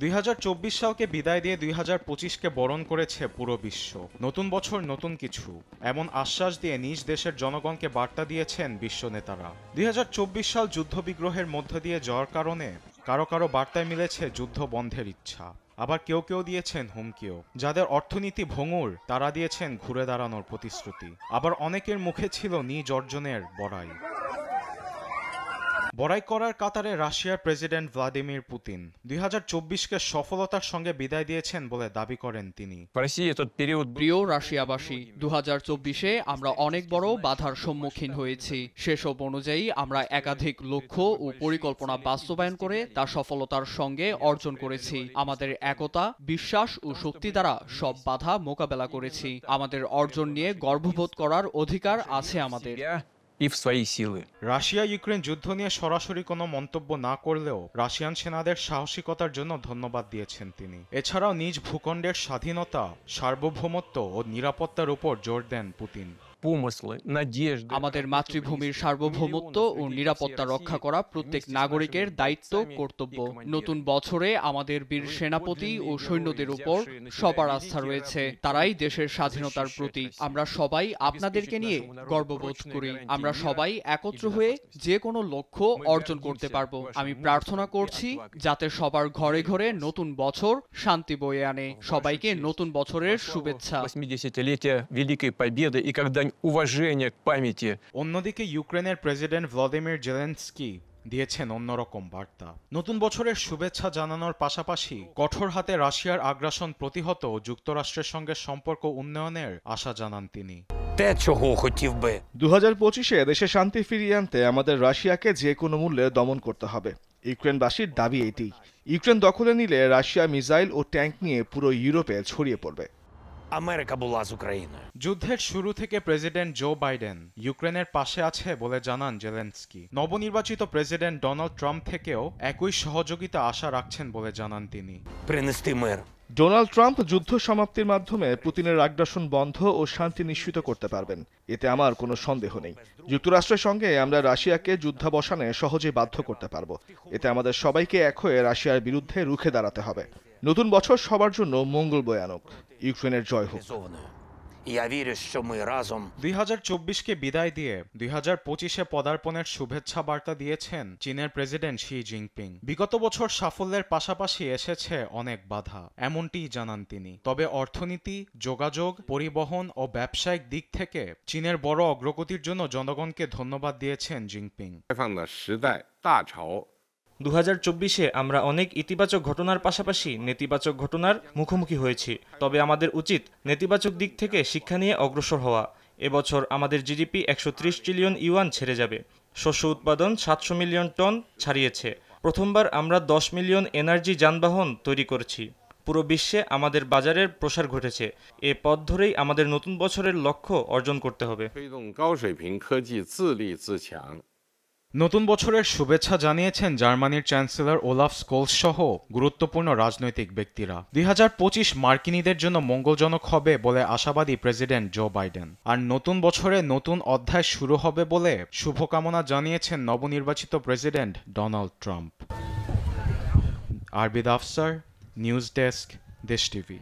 2024 সালকে বিদায় দিয়ে 2025কে বরণ করেছে পুরো বিশ্ব। নতুন বছর নতুন কিছু, এমন আশ্বাস দিয়ে নিজ দেশের জনগণকে বার্তা দিয়েছেন বিশ্ব নেতারা। 2024 সাল যুদ্ধবিগ্রহের মধ্য দিয়ে যাওয়ার কারণে কারো কারো বার্তায় মিলেছে যুদ্ধ বন্ধের ইচ্ছা, আবার কেউ কেউ দিয়েছেন হুমকিও। যাদের অর্থনীতি ভঙ্গুর তারা দিয়েছেন ঘুরে দাঁড়ানোর প্রতিশ্রুতি, আবার অনেকের মুখে ছিল নিজ অর্জনের বড়াই। বড়াই করার কাতারে রাশিয়ার প্রেসিডেন্ট ভ্লাদিমির পুতিন 2024কে সফলতার সঙ্গে বিদায় দিয়েছেন বলে দাবি করেন তিনি। প্রিয় রাশিয়াবাসী, 2024-এ আমরা অনেক বড় বাধার সম্মুখীন হয়েছি। সেসব অনুযায়ী আমরা একাধিক লক্ষ্য ও পরিকল্পনা বাস্তবায়ন করে তা সফলতার সঙ্গে অর্জন করেছি। আমাদের একতা, বিশ্বাস ও শক্তি দ্বারা সব বাধা মোকাবেলা করেছি। আমাদের অর্জন নিয়ে গর্ববোধ করার অধিকার আছে আমাদের। রাশিয়া ইউক্রেন যুদ্ধ নিয়ে সরাসরি কোনো মন্তব্য না করলেও রাশিয়ান সেনাদের সাহসিকতার জন্য ধন্যবাদ দিয়েছেন তিনি। এছাড়াও নিজ ভূখণ্ডের স্বাধীনতা, সার্বভৌমত্ব ও নিরাপত্তার উপর জোর দেন পুতিন। আমাদের মাতৃভূমির সার্বভৌমত্ব ও নিরাপত্তা রক্ষা করা প্রত্যেক নাগরিকের দায়িত্ব, কর্তব্য। নতুন বছরে আমাদের বীর সেনাপতি ও সৈন্যদের উপর সবার আস্থা রয়েছে। তারাই দেশের স্বাধীনতার প্রতীক। আমরা সবাই আপনাদেরকে নিয়ে গর্ববোধ করি। আমরা সবাই একত্র হয়ে যে কোনো লক্ষ্য অর্জন করতে পারবো। আমি প্রার্থনা করছি যাতে সবার ঘরে ঘরে নতুন বছর শান্তি বয়ে আনে। সবাইকে নতুন বছরের শুভেচ্ছা। অন্যদিকে ইউক্রেনের প্রেসিডেন্ট ভ্লাদিমির জেলেনস্কি দিয়েছেন অন্যরকম বার্তা। নতুন বছরের শুভেচ্ছা জানানোর পাশাপাশি কঠোর হাতে রাশিয়ার আগ্রাসন প্রতিহত ও যুক্তরাষ্ট্রের সঙ্গে সম্পর্ক উন্নয়নের আশা জানান তিনি। 2025-এ দেশে শান্তি ফিরিয়ে আনতে আমাদের রাশিয়াকে যে কোনো মূল্যে দমন করতে হবে। ইউক্রেনবাসীর দাবি এটি। ইউক্রেন দখলে নিলে রাশিয়া মিসাইল ও ট্যাঙ্ক নিয়ে পুরো ইউরোপে ছড়িয়ে পড়বে। যুদ্ধের শুরু থেকে প্রেসিডেন্ট জো বাইডেন ইউক্রেনের পাশে আছে বলে জানান জেলেনস্কি। নবনির্বাচিত প্রেসিডেন্ট ডোনাল্ড ট্রাম্প থেকেও একই সহযোগিতা আশা রাখছেন বলে জানান তিনি। ডোনাল্ড ট্রাম্প যুদ্ধ সমাপ্তির মাধ্যমে পুতিনের আগ্রাসন বন্ধ ও শান্তি নিশ্চিত করতে পারবেন, এতে আমার কোনো সন্দেহ নেই। যুক্তরাষ্ট্রের সঙ্গে আমরা রাশিয়াকে যুদ্ধাবসানে সহজে বাধ্য করতে পারব। এতে আমাদের সবাইকে এক হয়ে রাশিয়ার বিরুদ্ধে রুখে দাঁড়াতে হবে। নতুন বছর সবার জন্য মঙ্গল বয়ে আনুক। ইউক্রেনের জয় হোক। 2024কে বিদায় দিয়ে 2025-এ পদার্পণের শুভেচ্ছা বার্তা দিয়েছেন চীনের প্রেসিডেন্ট শি জিনপিং। বিগত বছর সাফল্যের পাশাপাশি এসেছে অনেক বাধা, এমনটিই জানান তিনি। তবে অর্থনীতি, যোগাযোগ, পরিবহন ও ব্যবসায়িক দিক থেকে চীনের বড় অগ্রগতির জন্য জনগণকে ধন্যবাদ দিয়েছেন জিনপিং। 2024-এ আমরা অনেক ইতিবাচক ঘটনার পাশাপাশি নেতিবাচক ঘটনার মুখোমুখি হয়েছি। তবে আমাদের উচিত নেতিবাচক দিক থেকে শিক্ষা নিয়ে অগ্রসর হওয়া। এবছর আমাদের জিডিপি 130 ট্রিলিয়ন ইউয়ান ছেড়ে যাবে। শস্য উৎপাদন 700 মিলিয়ন টন ছাড়িয়েছে। প্রথমবার আমরা 10 মিলিয়ন এনার্জি যানবাহন তৈরি করেছি। পুরো বিশ্বে আমাদের বাজারের প্রসার ঘটেছে। এ পথ ধরেই আমাদের নতুন বছরের লক্ষ্য অর্জন করতে হবে। নতুন বছরের শুভেচ্ছা জানিয়েছেন জার্মানির চ্যান্সেলর ওলাফ স্কোলস সহ গুরুত্বপূর্ণ রাজনৈতিক ব্যক্তিরা। 2025 মার্কিনীদের জন্য মঙ্গলজনক হবে বলে আশাবাদী প্রেসিডেন্ট জো বাইডেন। আর নতুন বছরে নতুন অধ্যায় শুরু হবে বলে শুভকামনা জানিয়েছেন নবনির্বাচিত president Donald Trump. Arvid Afsar, news desk, Desh TV.